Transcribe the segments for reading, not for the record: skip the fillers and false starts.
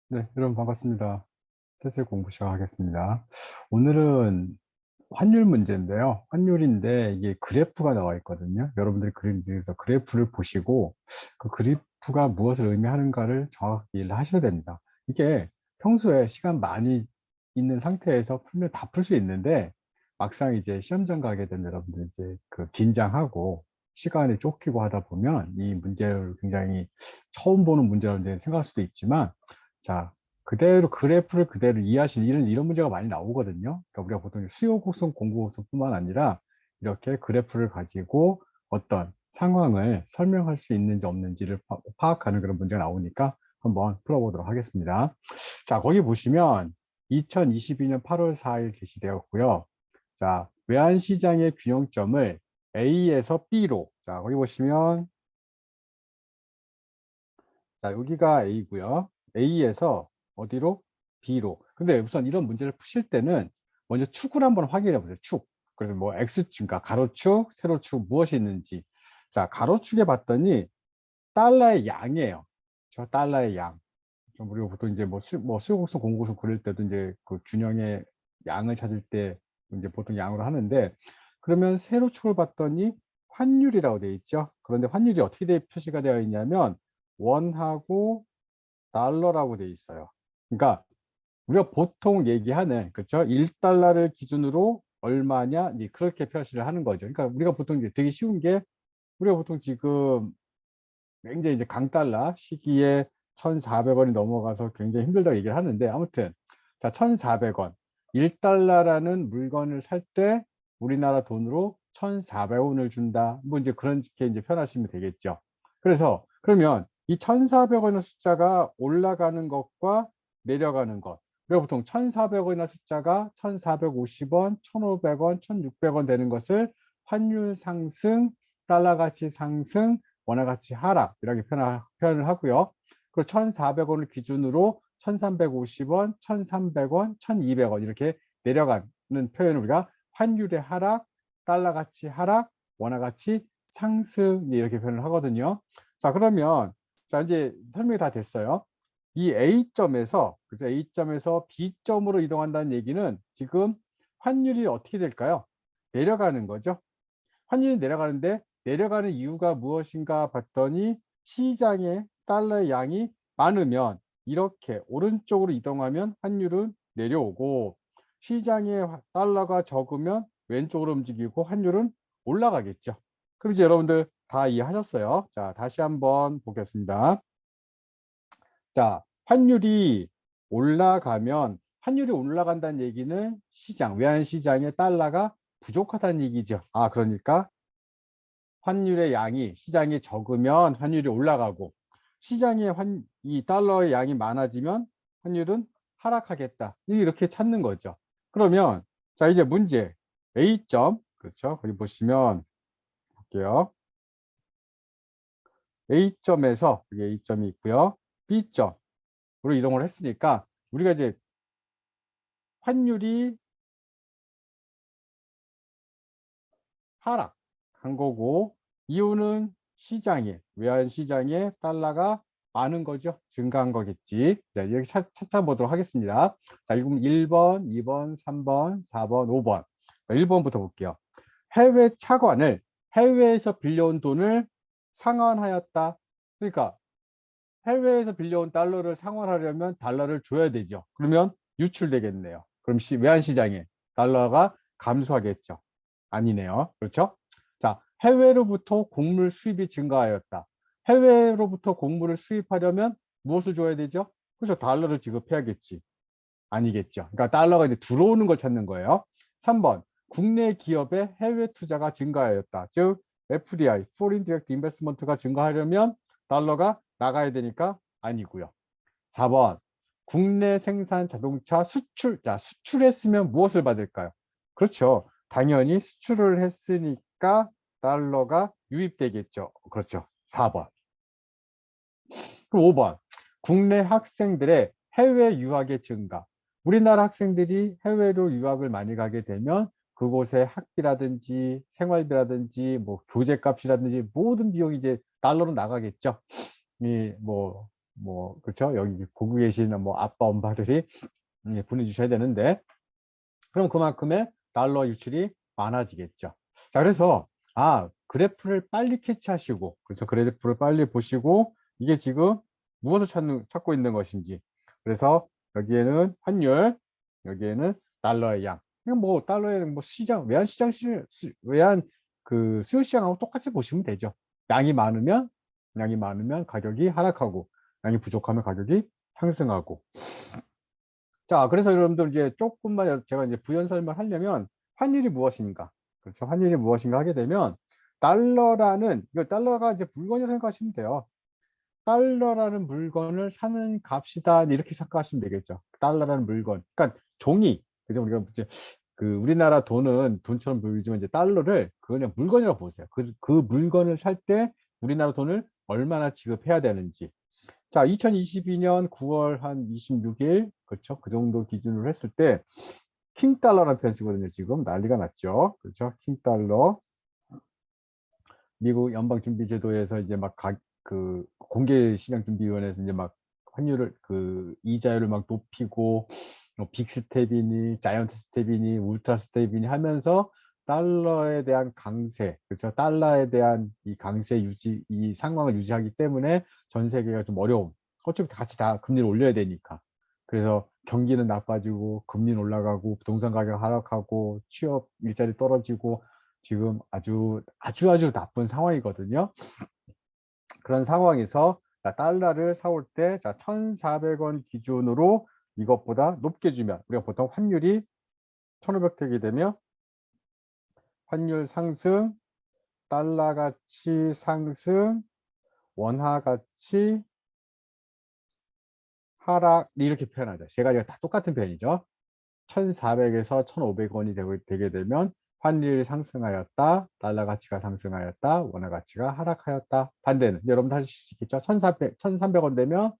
네, 여러분 반갑습니다. 태세 공부 시작하겠습니다. 오늘은 환율 문제인데요. 환율인데 이게 그래프가 나와 있거든요. 여러분들이 그래서 그래프를 보시고 그 그래프가 무엇을 의미하는가를 정확히 이해를 하셔야 됩니다. 이게 평소에 시간 많이 있는 상태에서 풀면 다 풀 수 있는데 막상 이제 시험장 가게 되면 여러분들 이제 그 긴장하고 시간이 쫓기고 하다 보면 이 문제를 굉장히 처음 보는 문제라고 이제 생각할 수도 있지만 자, 그대로 그래프를 그대로 이해하시는 이런 문제가 많이 나오거든요. 그러니까 우리가 보통 수요 곡선, 공구 곡선뿐만 아니라 이렇게 그래프를 가지고 어떤 상황을 설명할 수 있는지 없는지를 파악하는 그런 문제가 나오니까 한번 풀어보도록 하겠습니다. 자, 거기 보시면 2022년 8월 4일 게시되었고요. 자, 외환시장의 균형점을 A에서 B로, 자, 거기 보시면 자, 여기가 A고요. A에서 어디로? B로. 근데 우선 이런 문제를 푸실 때는 먼저 축을 한번 확인해 보세요. 축. 그래서 뭐 X축, 그러니까 가로축, 세로축 무엇이 있는지. 자, 가로축에 봤더니 달러의 양이에요. 저 달러의 양. 우리가 보통 이제 뭐 수요곡선, 공곡선 그릴 때도 이제 그 균형의 양을 찾을 때 이제 보통 양으로 하는데 그러면 세로축을 봤더니 환율이라고 되어 있죠. 그런데 환율이 어떻게 표시가 되어 있냐면 원하고 달러라고 돼 있어요. 그러니까 우리가 보통 얘기하는 그렇죠? 1달러를 기준으로 얼마냐 이제 그렇게 표시를 하는 거죠. 그러니까 우리가 보통 이제 되게 쉬운 게 우리가 보통 지금 굉장히 이제 강달러 시기에 1,400원이 넘어가서 굉장히 힘들다고 얘기를 하는데 아무튼 자 1,400원 1달러라는 물건을 살 때 우리나라 돈으로 1,400원을 준다. 뭐 이제 그렇게 이제 표현하시면 되겠죠. 그래서 그러면 이 1,400원의 숫자가 올라가는 것과 내려가는 것. 우리가 보통 1,400원이나 숫자가 1,450원, 1,500원, 1,600원 되는 것을 환율 상승, 달러 가치 상승, 원화 가치 하락 이렇게 표현을 하고요. 그리고 1,400원을 기준으로 1,350원, 1,300원, 1,200원 이렇게 내려가는 표현을 우리가 환율의 하락, 달러 가치 하락, 원화 가치 상승 이렇게 표현을 하거든요. 자, 그러면 자 이제 설명이 다 됐어요. 이 A점에서 그래서 A점에서 B점으로 이동한다는 얘기는 지금 환율이 어떻게 될까요? 내려가는 거죠. 환율이 내려가는데 내려가는 이유가 무엇인가 봤더니 시장에 달러의 양이 많으면 이렇게 오른쪽으로 이동하면 환율은 내려오고 시장에 달러가 적으면 왼쪽으로 움직이고 환율은 올라가겠죠. 그럼 이제 여러분들 다 이해하셨어요. 자, 다시 한번 보겠습니다. 자, 환율이 올라간다는 얘기는 시장, 외환시장에 달러가 부족하다는 얘기죠. 아, 그러니까 환율의 양이 시장이 적으면 환율이 올라가고 시장에 이 달러의 양이 많아지면 환율은 하락하겠다. 이렇게 찾는 거죠. 그러면 자 이제 문제 A점 그렇죠. 거기 보시면 볼게요. A점에서 여기 A점이 있고요. B점으로 이동을 했으니까 우리가 이제 환율이 하락한 거고 이유는 시장에 외환 시장에 달러가 많은 거죠. 증가한 거겠지. 자, 이렇게 찾아보도록 하겠습니다. 자, 그럼 1번, 2번, 3번, 4번, 5번. 자, 1번부터 볼게요. 해외 차관을 해외에서 빌려온 돈을 상환하였다. 그러니까 해외에서 빌려온 달러를 상환하려면 달러를 줘야 되죠. 그러면 유출되겠네요. 그럼 외환 시장에 달러가 감소하겠죠. 아니네요. 그렇죠? 자, 해외로부터 곡물 수입이 증가하였다. 해외로부터 곡물을 수입하려면 무엇을 줘야 되죠? 그렇죠. 달러를 지급해야겠지. 아니겠죠. 그러니까 달러가 이제 들어오는 걸 찾는 거예요. 3번. 국내 기업의 해외 투자가 증가하였다. 즉 FDI, Foreign Direct Investment가 증가하려면 달러가 나가야 되니까 아니고요. 4번. 국내 생산 자동차 수출. 자, 수출했으면 무엇을 받을까요? 그렇죠. 당연히 수출을 했으니까 달러가 유입되겠죠. 그렇죠. 4번. 그럼 5번. 국내 학생들의 해외 유학의 증가. 우리나라 학생들이 해외로 유학을 많이 가게 되면 그곳의 학비라든지 생활비라든지 뭐 교재값이라든지 모든 비용이 이제 달러로 나가겠죠. 이 뭐 뭐 그렇죠? 여기 보고 계시는 뭐 아빠 엄마들이 보내주셔야 되는데, 그럼 그만큼의 달러 유출이 많아지겠죠. 자, 그래서 그래프를 빨리 캐치하시고, 그렇죠? 그래프를 빨리 보시고 이게 지금 무엇을 찾고 있는 것인지. 그래서 여기에는 환율, 여기에는 달러의 양. 이건 뭐 달러의 뭐 시장, 외환 그 수요 시장하고 똑같이 보시면 되죠. 양이 많으면 가격이 하락하고, 양이 부족하면 가격이 상승하고. 자, 그래서 여러분들 이제 조금만 제가 이제 부연 설명하려면 환율이 무엇인가? 그렇죠. 환율이 무엇인가 하게 되면 이거 달러가 이제 물건이라고 생각하시면 돼요. 달러라는 물건을 사는 값이다. 이렇게 생각하시면 되겠죠. 달러라는 물건. 그러니까 종이. 그죠? 우리가 이제 그 우리나라 돈은 돈처럼 보이지만 이제 달러를 그냥 물건이라고 보세요. 그 물건을 살 때 우리나라 돈을 얼마나 지급해야 되는지. 자, 2022년 9월 한 26일, 그렇죠? 그 정도 기준으로 했을 때, 킹달러라는 표현 쓰거든요. 지금 난리가 났죠. 그렇죠? 킹달러. 미국 연방준비제도에서 이제 막 그 공개시장준비위원회에서 이제 막 환율을 그 이자율을 막 높이고, 뭐 빅스텝이니 자이언트 스텝이니 울트라 스텝이니 하면서 달러에 대한 강세, 그렇죠? 달러에 대한 이 강세 유지, 이 상황을 유지하기 때문에 전 세계가 좀 어려움. 어차피 같이 다 금리를 올려야 되니까. 그래서 경기는 나빠지고 금리는 올라가고 부동산 가격 하락하고 취업 일자리 떨어지고 지금 아주 나쁜 상황이거든요. 그런 상황에서 달러를 사올 때 1,400원 기준으로 이것보다 높게 주면, 우리가 보통 환율이 1,500대게 되면 환율 상승, 달러 가치 상승, 원화 가치 하락, 이렇게 표현하죠. 세 가지가 다 똑같은 표현이죠. 1,400에서 1,500원이 되게 되면 환율이 상승하였다, 달러 가치가 상승하였다, 원화 가치가 하락하였다. 반대는 여러분 다시 수 있겠죠. 1,300원 되면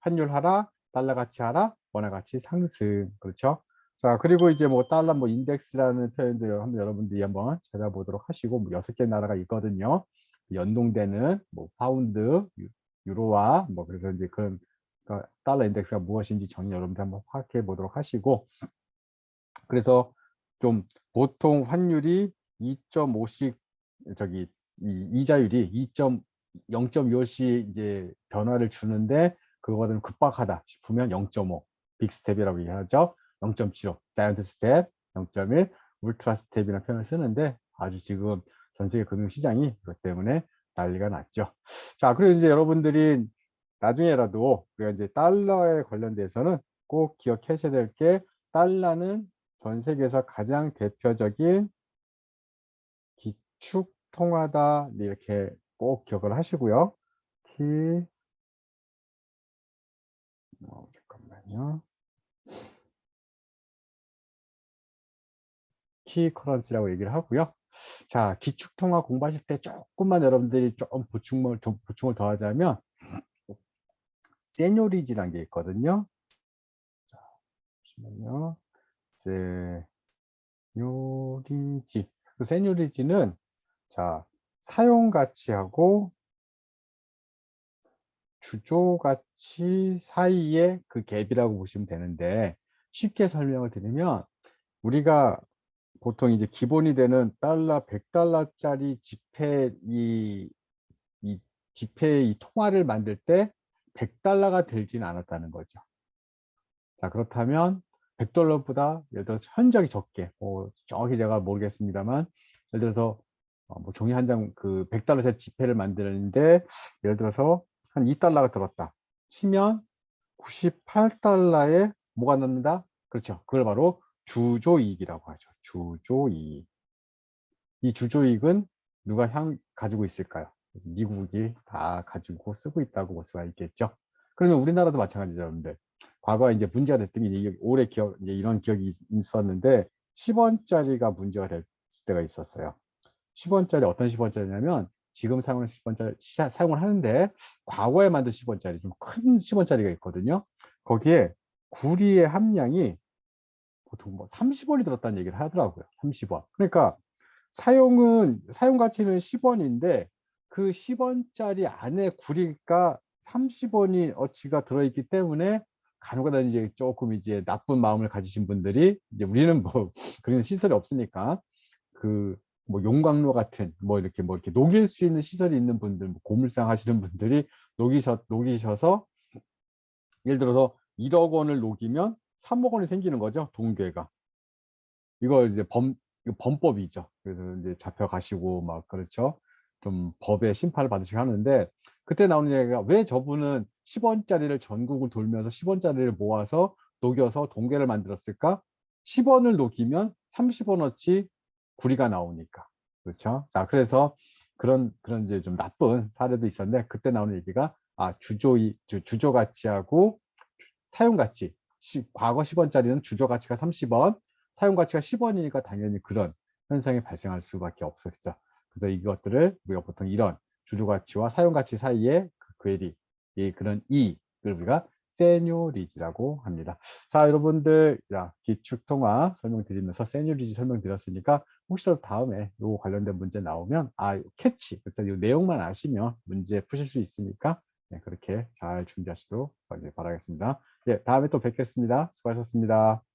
환율 하락, 달러 가치 하락, 원화 가치 상승. 그렇죠? 자, 그리고 이제 뭐 달러 뭐 인덱스라는 표현도 한번 여러분들이 한번 찾아보도록 하시고, 뭐 6개 나라가 있거든요. 연동되는 뭐 파운드, 유로화 뭐 그래서 이제 그런 달러 인덱스가 무엇인지 정의 여러분들 한번 파악해 보도록 하시고, 그래서 좀 보통 환율이 2.5씩 저기 이자율이 0.25씩 이제 변화를 주는데 그거는 급박하다 싶으면 0.5 빅스텝이라고 얘기하죠. 0.75 자이언트 스텝, 0.1 울트라 스텝이라는 표현을 쓰는데 아주 지금 전 세계 금융시장이 그것 때문에 난리가 났죠. 자, 그리고 이제 여러분들이 나중에라도 우리가 이제 달러에 관련돼서는 꼭 기억하셔야 될 게, 달러는 전 세계에서 가장 대표적인 기축 통화다. 이렇게 꼭 기억을 하시고요. 잠깐만요. 키 커런시라고 얘기를 하고요. 자, 기축 통화 공부하실 때 조금만 여러분들이 좀 보충을 더하자면 세뇨리지라는 게 있거든요. 자, 잠시만요. 세뇨리지. 그 세뇨리지는 자, 사용 가치하고 주조 가치 사이의 그 갭이라고 보시면 되는데, 쉽게 설명을 드리면 우리가 보통 이제 기본이 되는 달러 100달러짜리 이 지폐 이 통화를 만들 때 100달러가 들지는 않았다는 거죠. 자, 그렇다면 100달러보다 예를 들어 현저하게 적게, 정확히 제가 모르겠습니다만, 예를 들어서 뭐 종이 한 장 그 100달러짜리 지폐를 만드는데 예를 들어서 한 2달러가 들었다 치면 98달러에 뭐가 남는다? 그렇죠. 그걸 바로 주조이익이라고 하죠. 주조이익. 이 주조이익은 누가 가지고 있을까요? 미국이 다 가지고 쓰고 있다고 볼 수가 있겠죠. 그러면 우리나라도 마찬가지죠, 여러분들. 과거에 이제 문제가 됐던 게 이제 올해 이제 이런 기억이 있었는데 10원짜리가 문제가 될 때가 있었어요. 10원짜리 어떤 10원짜리냐면 지금 사용하는 10원짜리 사용을 하는데 과거에 만든 10원짜리 좀 큰 10원짜리가 있거든요. 거기에 구리의 함량이 보통 뭐 30원이 들었다는 얘기를 하더라고요. 30원. 그러니까 사용 가치는 10원인데 그 10원짜리 안에 구리가 30원이 어치가 들어있기 때문에 간혹가다 이제 조금 이제 나쁜 마음을 가지신 분들이 이제 우리는 뭐 그런 시설이 없으니까 그 뭐 용광로 같은 뭐 이렇게 녹일 수 있는 시설이 있는 분들, 뭐 고물상 하시는 분들이 녹이셔서 예를 들어서 1억 원을 녹이면 3억 원이 생기는 거죠. 동괴가. 이거 이제 이거 범법이죠. 그래서 이제 잡혀가시고 막 그렇죠. 좀 법의 심판을 받으시고 하는데 그때 나오는 얘기가 왜 저분은 10원짜리를 전국을 돌면서 10원짜리를 모아서 녹여서 동계를 만들었을까? 10원을 녹이면 30원어치 구리가 나오니까. 그렇죠. 자, 그래서 그런 이제 좀 나쁜 사례도 있었는데 그때 나오는 얘기가 주조 가치하고 사용 가치. 과거 10원짜리는 주조 가치가 30원, 사용 가치가 10원이니까 당연히 그런 현상이 발생할 수밖에 없었죠. 그래서 이것들을 우리가 보통 이런 주조 가치와 사용 가치 사이의 그 괴리, 그런 이익을 우리가 세뇨리지라고 합니다. 자, 여러분들, 기축통화 설명드리면서 세뇨리지 설명드렸으니까 혹시라도 다음에 요 관련된 문제 나오면 캐치, 그렇죠? 이 내용만 아시면 문제 푸실 수 있으니까 네, 그렇게 잘 준비하시도록 바라겠습니다. 예, 다음에 또 뵙겠습니다. 수고하셨습니다.